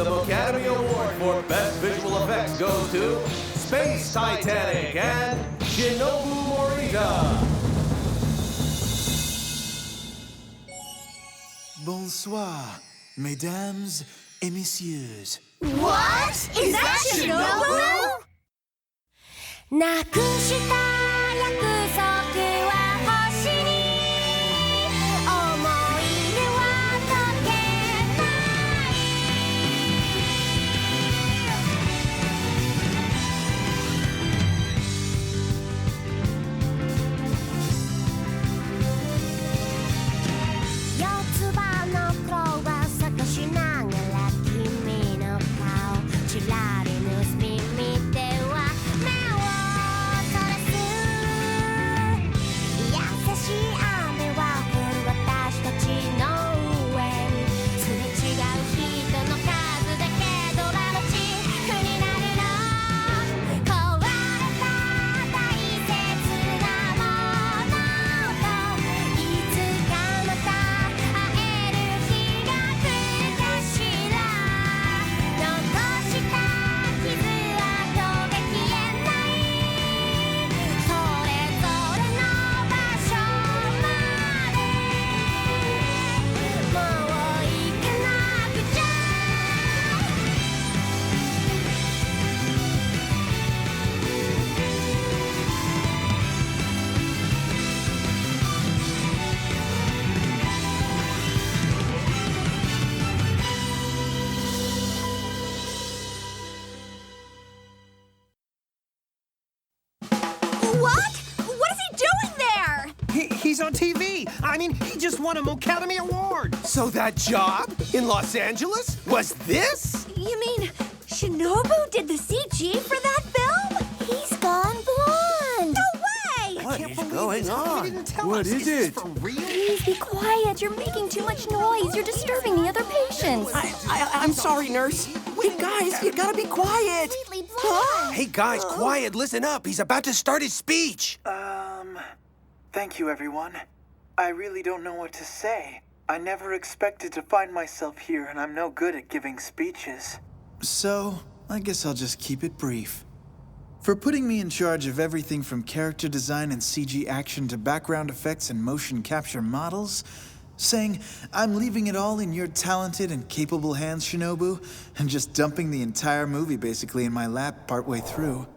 the Academy Award for Best Visual Effects goes to Space Titanic and Shinobu Morita. Bonsoir, mesdames et messieurs. What? Is that Shinobu? なくした約束は星に思い出は溶けない四つ葉のクローバー探しながら君の顔ちらり盗み見ては目をそらす優しい雨は降る私たちの上にすれ違う人の数だけドラマチックになるの壊れた大切なものといつかまた会える日が来るかしら残した傷跡が消えないそれぞれの場所までもう行かなくちゃWhat? What is he doing there? He's on TV. I mean, he just won an Academy Award. So that job in Los Angeles was this? You mean Shinobu did the CG for that film? He's gone blonde. No way! What is going on? What is it? For real? Please be quiet. You're making too much noise. You're disturbing the other patients. I'm sorry, nurse. Hey, guys, you gotta be quiet. Completely blonde. Hey guys, quiet, listen up. He's about to start his speech. Thank you, everyone. I really don't know what to say. I never expected to find myself here, and I'm no good at giving speeches. So, I guess I'll just keep it brief. For putting me in charge of everything from character design and CG action to background effects and motion capture models, saying, I'm leaving it all in your talented and capable hands, Shinobu, and just dumping the entire movie basically in my lap partway through.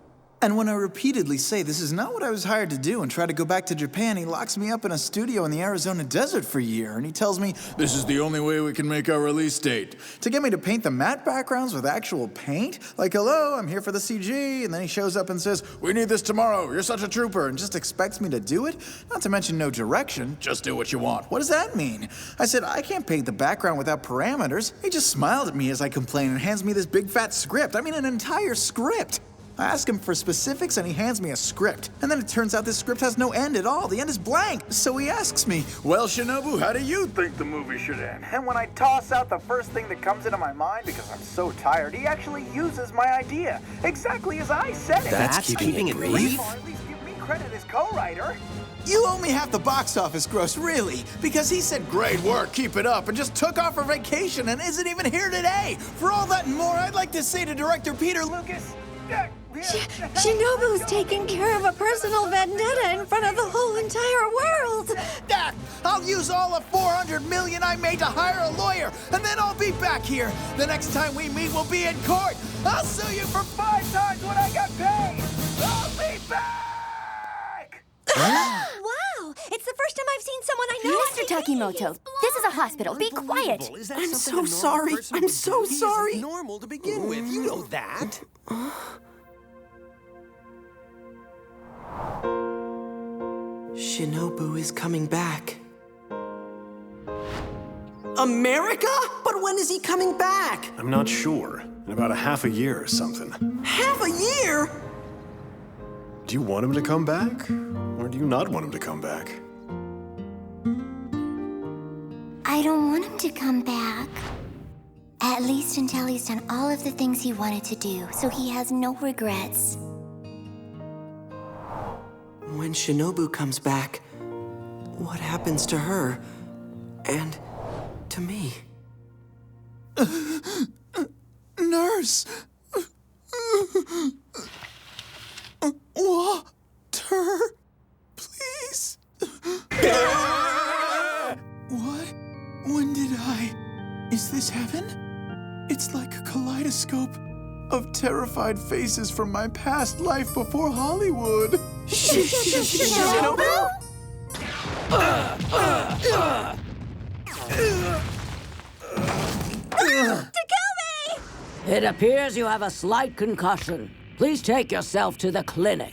And when I repeatedly say this is not what I was hired to do and try to go back to Japan, he locks me up in a studio in the Arizona desert for a year, and he tells me, this is the only way we can make our release date. To get me to paint the matte backgrounds with actual paint? Like, hello, I'm here for the CG, and then he shows up and says, we need this tomorrow, you're such a trooper, and just expects me to do it? Not to mention no direction, just do what you want. What does that mean? I said, I can't paint the background without parameters. He just smiled at me as I complained and hands me this big fat script. I mean, an entire script. I ask him for specifics and he hands me a script. And then it turns out this script has no end at all. The end is blank. So he asks me, well, Shinobu, how do you think the movie should end? And when I toss out the first thing that comes into my mind because I'm so tired, he actually uses my idea, exactly as I said it. That's keeping it brief? Or at least give me credit as co-writer. You owe me half the box office gross, really, because he said, great work, keep it up, and just took off for vacation and isn't even here today. For all that and more, I'd like to say to director Peter Lucas, Shinobu's taking care of a personal vendetta in front of the whole entire world. I'll use all the $400 million I made to hire a lawyer, and then I'll be back here. The next time we meet, we'll be in court. I'll sue you for 5 times what I got paid. I'll be back! Wow! It's the first time I've seen someone I know. Mr. Takimoto, this is a hospital. Be quiet. I'm so sorry. I'm so sorry. Normal to begin with. You know that. Shinobu is coming back. America? But when is he coming back? I'm not sure. In about a half a year or something. Half a year? Do you want him to come back? Or do you not want him to come back? I don't want him to come back. At least until he's done all of the things he wanted to do, so he has no regrets. When Shinobu comes back, what happens to her? And to me? Nurse! Water! Please! What? When did I? Is this heaven? It's like a kaleidoscope of terrified faces from my past life before Hollywood. Shinobu? Takumi! It appears you have a slight concussion. Please take yourself to the clinic.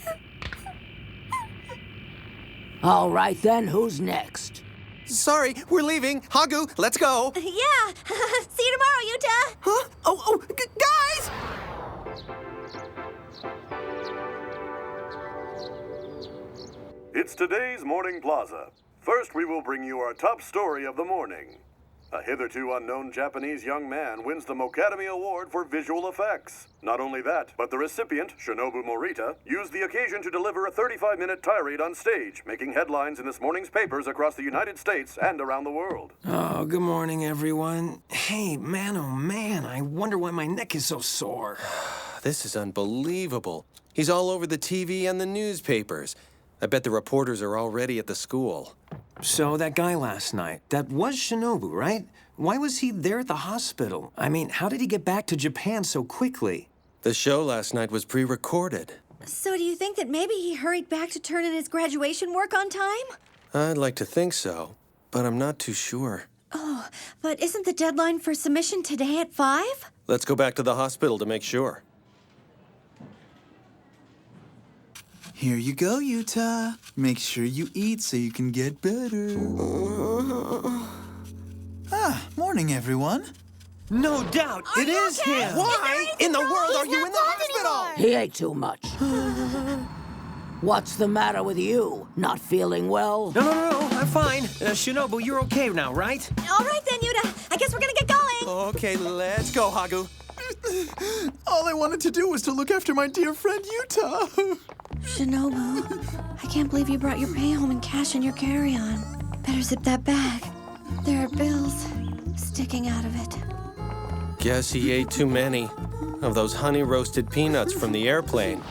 All right then, who's next? Sorry, we're leaving. Hagu, let's go. Yeah! See you tomorrow, Yuta! Huh? Guys! It's today's Morning Plaza. First, we will bring you our top story of the morning. A hitherto unknown Japanese young man wins the Mocacademy Award for visual effects. Not only that, but the recipient, Shinobu Morita, used the occasion to deliver a 35-minute tirade on stage, making headlines in this morning's papers across the United States and around the world. Oh, good morning, everyone. Hey, man, oh man, I wonder why my neck is so sore. This is unbelievable. He's all over the TV and the newspapers. I bet the reporters are already at the school. So that guy last night, that was Shinobu, right? Why was he there at the hospital? I mean, how did he get back to Japan so quickly? The show last night was pre-recorded. So do you think that maybe he hurried back to turn in his graduation work on time? I'd like to think so, but I'm not too sure. Oh, but isn't the deadline for submission today at 5? Let's go back to the hospital to make sure. Here you go, Yuta. Make sure you eat so you can get better. Morning, everyone. No doubt, it is him! Why in the world are you in the hospital? He ate too much. What's the matter with you? Not feeling well? No, I'm fine. Shinobu, you're okay now, right? All right then, Yuta. I guess we're gonna get going. Okay, let's go, Hagu. All I wanted to do was to look after my dear friend Yuta. Shinobu, I can't believe you brought your pay home and cash in your carry-on. Better zip that bag. There are bills sticking out of it. Guess he ate too many of those honey-roasted peanuts from the airplane.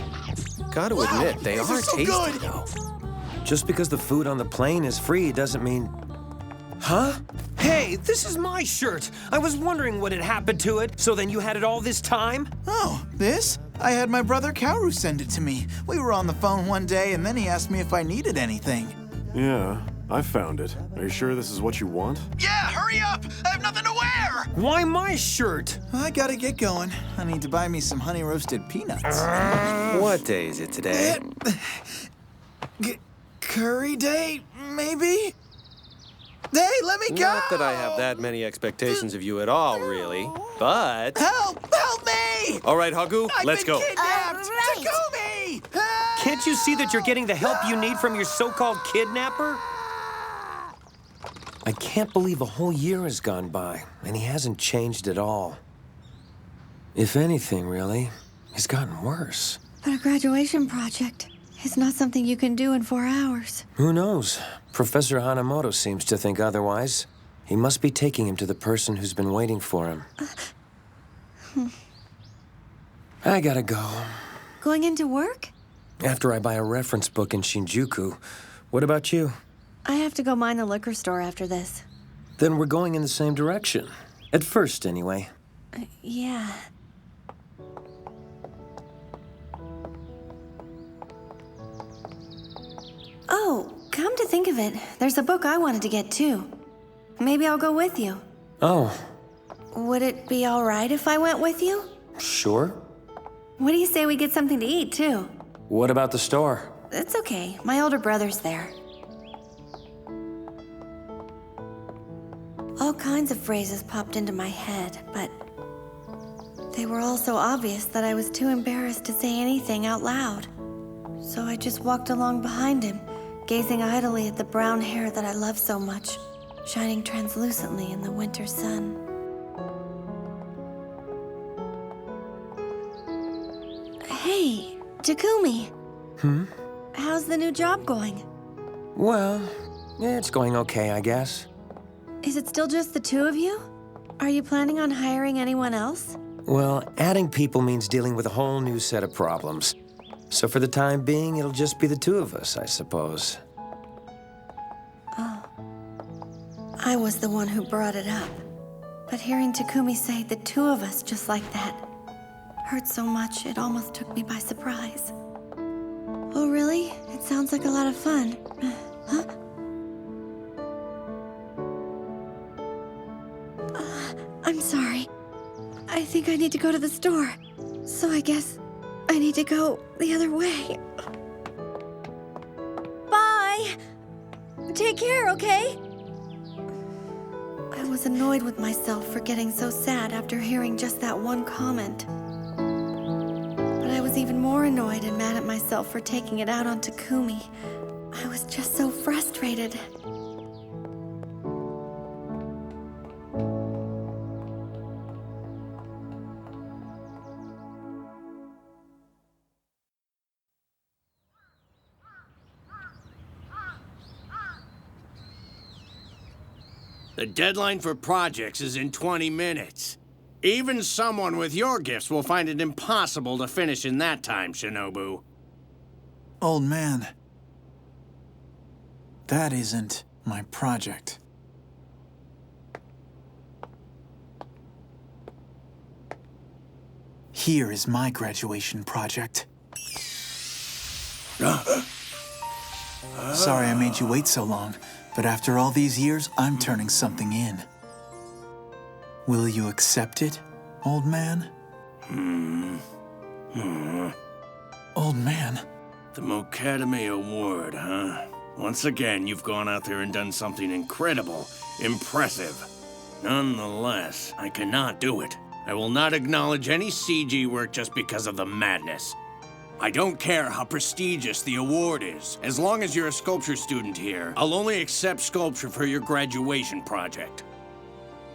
Gotta admit, they are tasty, though. Just because the food on the plane is free doesn't mean... Huh? Hey, this is my shirt! I was wondering what had happened to it, so then you had it all this time? Oh, this? I had my brother Kaoru send it to me. We were on the phone one day, and then he asked me if I needed anything. Yeah, I found it. Are you sure this is what you want? Yeah, hurry up! I have nothing to wear! Why my shirt? I gotta get going. I need to buy me some honey-roasted peanuts. What day is it today? Curry day, maybe? Hey, let me go! Not that I have that many expectations of you at all, really, but... Help! Help me! All right, Hagu, let's go. Kidnapped! Right. Takumi! Help! Can't you see that you're getting the help you need from your so-called kidnapper? I can't believe a whole year has gone by, and he hasn't changed at all. If anything, really, he's gotten worse. But a graduation project is not something you can do in 4 hours. Who knows? Professor Hanamoto seems to think otherwise. He must be taking him to the person who's been waiting for him. I gotta go. Going into work? After I buy a reference book in Shinjuku. What about you? I have to go mind the liquor store after this. Then we're going in the same direction. At first, anyway. Yeah. Oh, come to think of it, there's a book I wanted to get too. Maybe I'll go with you. Oh, Would it be all right if I went with you? sure. What do you say we get something to eat too? What about the store? It's okay, my older brother's there. All kinds of phrases popped into my head, but they were all so obvious that I was too embarrassed to say anything out loud. So I just walked along behind him, gazing idly at the brown hair that I love so much, shining translucently in the winter sun. Hey, Takumi. How's the new job going? Well, it's going okay, I guess. Is it still just the two of you? Are you planning on hiring anyone else? Well, adding people means dealing with a whole new set of problems. So for the time being, it'll just be the two of us, I suppose. Oh. I was the one who brought it up. But hearing Takumi say the two of us just like that hurt so much it almost took me by surprise. Oh, really? It sounds like a lot of fun. Huh? I'm sorry. I think I need to go to the store. So I guess I need to go the other way. Bye! Take care, okay? I was annoyed with myself for getting so sad after hearing just that one comment. But I was even more annoyed and mad at myself for taking it out on Takumi. I was just so frustrated. The deadline for projects is in 20 minutes. Even someone with your gifts will find it impossible to finish in that time, Shinobu. Old man, that isn't my project. Here is my graduation project. Sorry I made you wait so long, but after all these years, I'm turning something in. Will you accept it, old man? Old man? The Mocademy Award, huh? Once again, you've gone out there and done something incredible, impressive. Nonetheless, I cannot do it. I will not acknowledge any CG work just because of the madness. I don't care how prestigious the award is. As long as you're a sculpture student here, I'll only accept sculpture for your graduation project.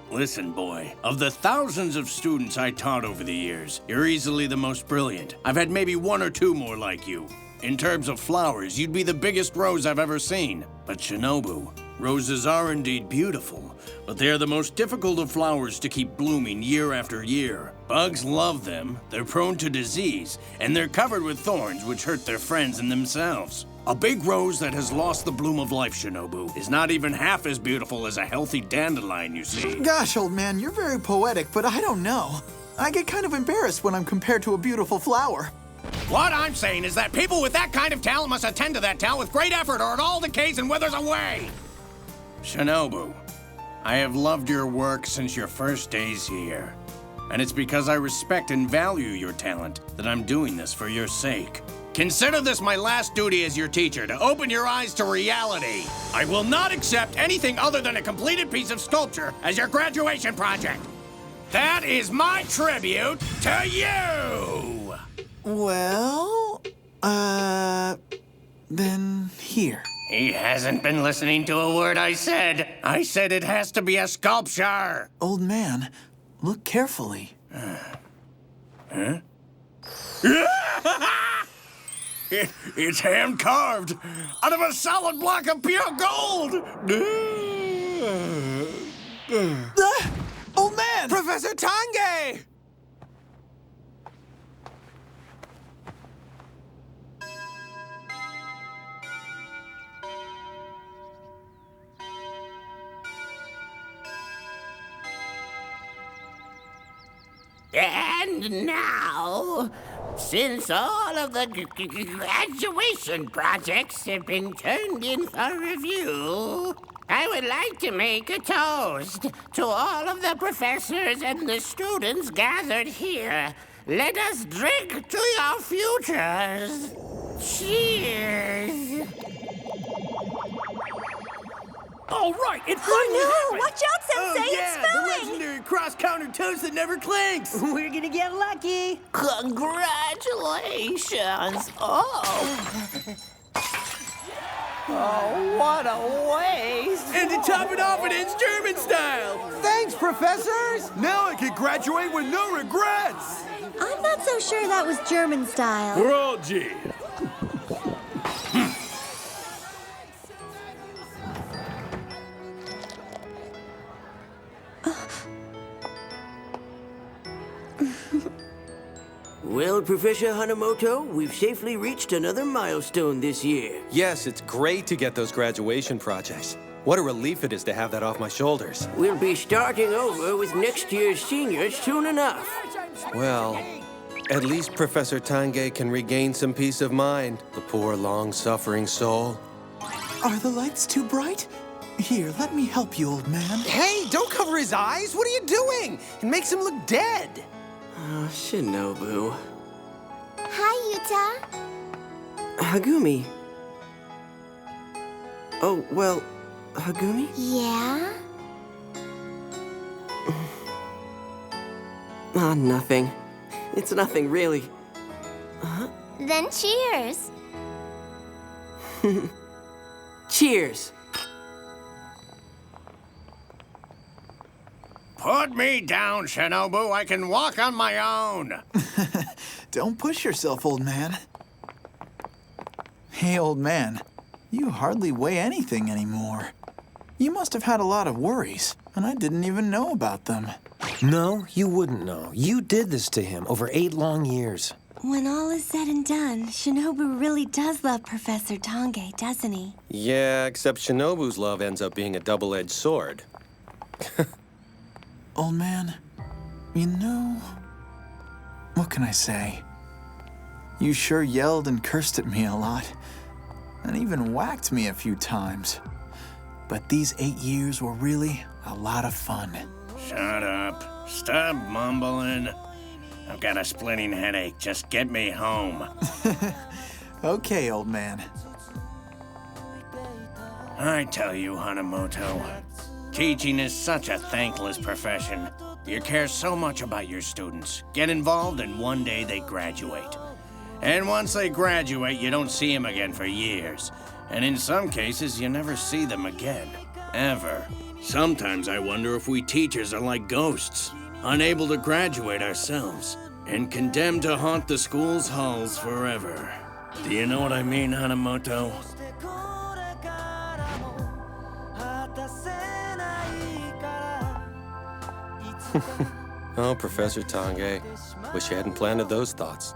Listen, boy, of the thousands of students I taught over the years, you're easily the most brilliant. I've had maybe one or two more like you. In terms of flowers, you'd be the biggest rose I've ever seen. But Shinobu, roses are indeed beautiful, but they're the most difficult of flowers to keep blooming year after year. Bugs love them, they're prone to disease, and they're covered with thorns which hurt their friends and themselves. A big rose that has lost the bloom of life, Shinobu, is not even half as beautiful as a healthy dandelion, you see. Gosh, old man, you're very poetic, but I don't know. I get kind of embarrassed when I'm compared to a beautiful flower. What I'm saying is that people with that kind of talent must attend to that talent with great effort or it all decays and withers away. Shinobu, I have loved your work since your first days here. And it's because I respect and value your talent that I'm doing this for your sake. Consider this my last duty as your teacher, to open your eyes to reality. I will not accept anything other than a completed piece of sculpture as your graduation project. That is my tribute to you! Well, then here. He hasn't been listening to a word I said. I said it has to be a sculpture. Old man, look carefully. Huh? It's hand-carved out of a solid block of pure gold! Old man! Professor Tange! And now, since all of the graduation projects have been turned in for review, I would like to make a toast to all of the professors and the students gathered here. Let us drink to your futures. Cheers. All right, it finally happened! Watch out, Sensei, it's spilling! The legendary cross-counter toast that never clinks! We're gonna get lucky! Congratulations! Oh, what a waste! And to top it off, it ends German style! Thanks, professors! Now I can graduate with no regrets! I'm not so sure that was German style. We're all G. Professor Hanamoto, we've safely reached another milestone this year. Yes, it's great to get those graduation projects. What a relief it is to have that off my shoulders. We'll be starting over with next year's seniors soon enough. Well, at least Professor Tange can regain some peace of mind, the poor, long-suffering soul. Are the lights too bright? Here, let me help you, old man. Hey, don't cover his eyes! What are you doing? It makes him look dead! Oh, Shinobu. Hi, Yuta. Hagumi. Oh, well, Hagumi? Yeah? Ah, nothing. It's nothing, really. Then cheers. Cheers. Put me down, Shinobu. I can walk on my own. Don't push yourself, old man. Hey, old man, you hardly weigh anything anymore. You must have had a lot of worries, and I didn't even know about them. No, you wouldn't know. You did this to him over 8 long years. When all is said and done, Shinobu really does love Professor Tange, doesn't he? Yeah, except Shinobu's love ends up being a double-edged sword. Old man, you know, what can I say? You sure yelled and cursed at me a lot, and even whacked me a few times. But these 8 years were really a lot of fun. Shut up. Stop mumbling. I've got a splitting headache. Just get me home. Okay, old man. I tell you, Hanamoto, teaching is such a thankless profession. You care so much about your students, get involved, and one day they graduate. And once they graduate, you don't see them again for years. And in some cases, you never see them again. Ever. Sometimes I wonder if we teachers are like ghosts, unable to graduate ourselves, and condemned to haunt the school's halls forever. Do you know what I mean, Hanamoto? Oh, Professor Tange. Wish you hadn't planted those thoughts.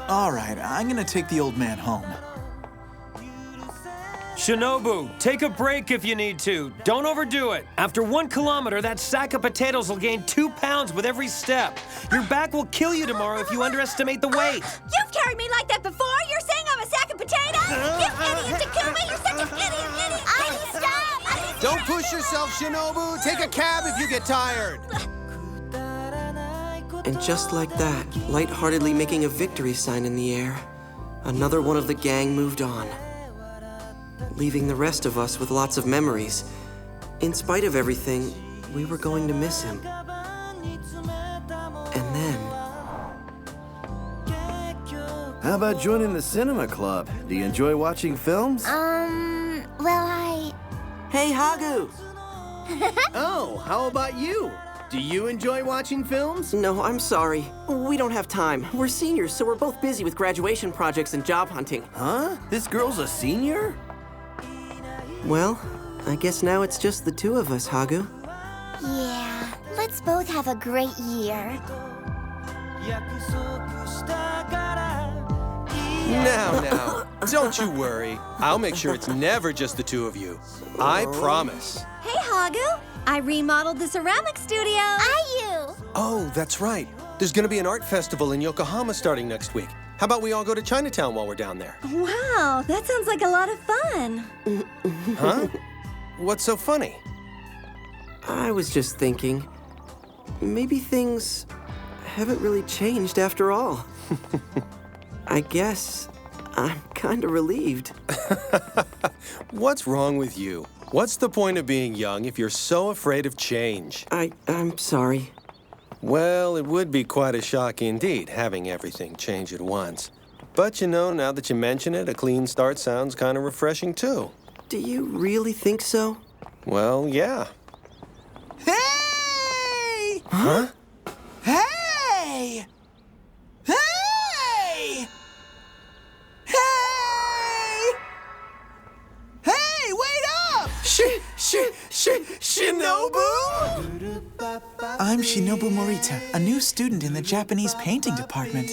All right, I'm gonna take the old man home. Shinobu, take a break if you need to. Don't overdo it. After 1 kilometer, that sack of potatoes will gain 2 pounds with every step. Your back will kill you tomorrow if you underestimate the weight. You've carried me like that before? You're saying I'm a sack of potatoes? You idiot, Takumi! You're such an idiot! Stop! Don't push yourself, Shinobu. Take a cab if you get tired. And just like that, lightheartedly making a victory sign in the air, another one of the gang moved on, leaving the rest of us with lots of memories. In spite of everything, we were going to miss him. And then... How about joining the cinema club? Do you enjoy watching films? Well, Hey, Hagu! Oh, how about you? Do you enjoy watching films? No, I'm sorry. We don't have time. We're seniors, so we're both busy with graduation projects and job hunting. Huh? This girl's a senior? Well, I guess now it's just the two of us, Hagu. yeah. Let's both have a great year. Now, don't you worry. I'll make sure it's never just the two of you. I promise. Hey, Hagu! I remodeled the ceramic studio. Oh, that's right. There's gonna be an art festival in Yokohama starting next week. How about we all go to Chinatown while we're down there? Wow, that sounds like a lot of fun. Huh? What's so funny? I was just thinking, maybe things haven't really changed after all. I guess I'm kind of relieved. What's wrong with you? What's the point of being young if you're so afraid of change? I'm sorry. Well, it would be quite a shock indeed, having everything change at once. But you know, now that you mention it, a clean start sounds kind of refreshing too. Do you really think so? Well, yeah. Hey! Huh? Hey! Hey! Hey! Hey, wait up! Shinobu? I'm Shinobu Morita, a new student in the Japanese painting department.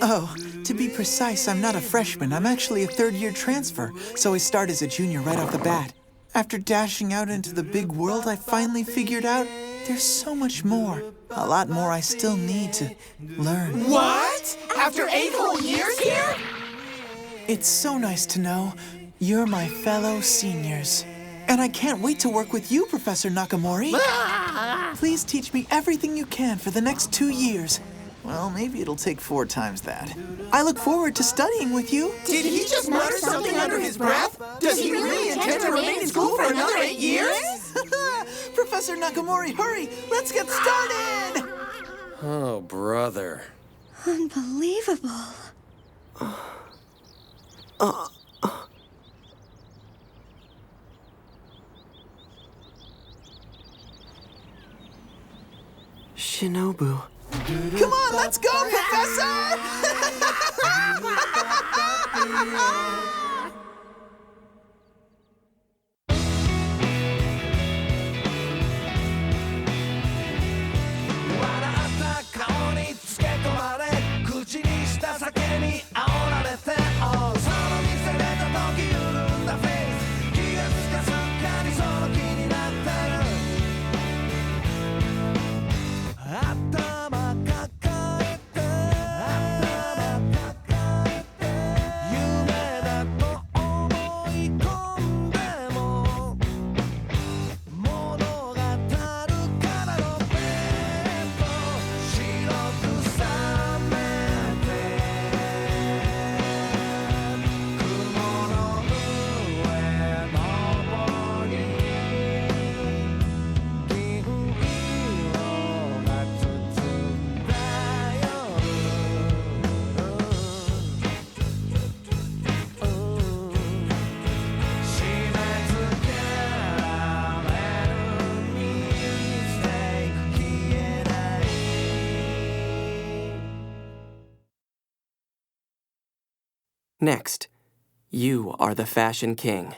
Oh, to be precise, I'm not a freshman. I'm actually a third-year transfer, so I start as a junior right off the bat. After dashing out into the big world, I finally figured out there's so much more. A lot more I still need to learn. What? After 8 whole years here? It's so nice to know you're my fellow seniors. And I can't wait to work with you, Professor Nakamori. Please teach me everything you can for the next 2 years. Well, maybe it'll take 4 times that. I look forward to studying with you. Did he just mutter something under his breath? Does he really intend to remain in school for another 8 years? Professor Nakamori, hurry! Let's get started! Oh, brother. Unbelievable. Shinobu. Come on, let's go, Professor! Next, you are the Fashion King.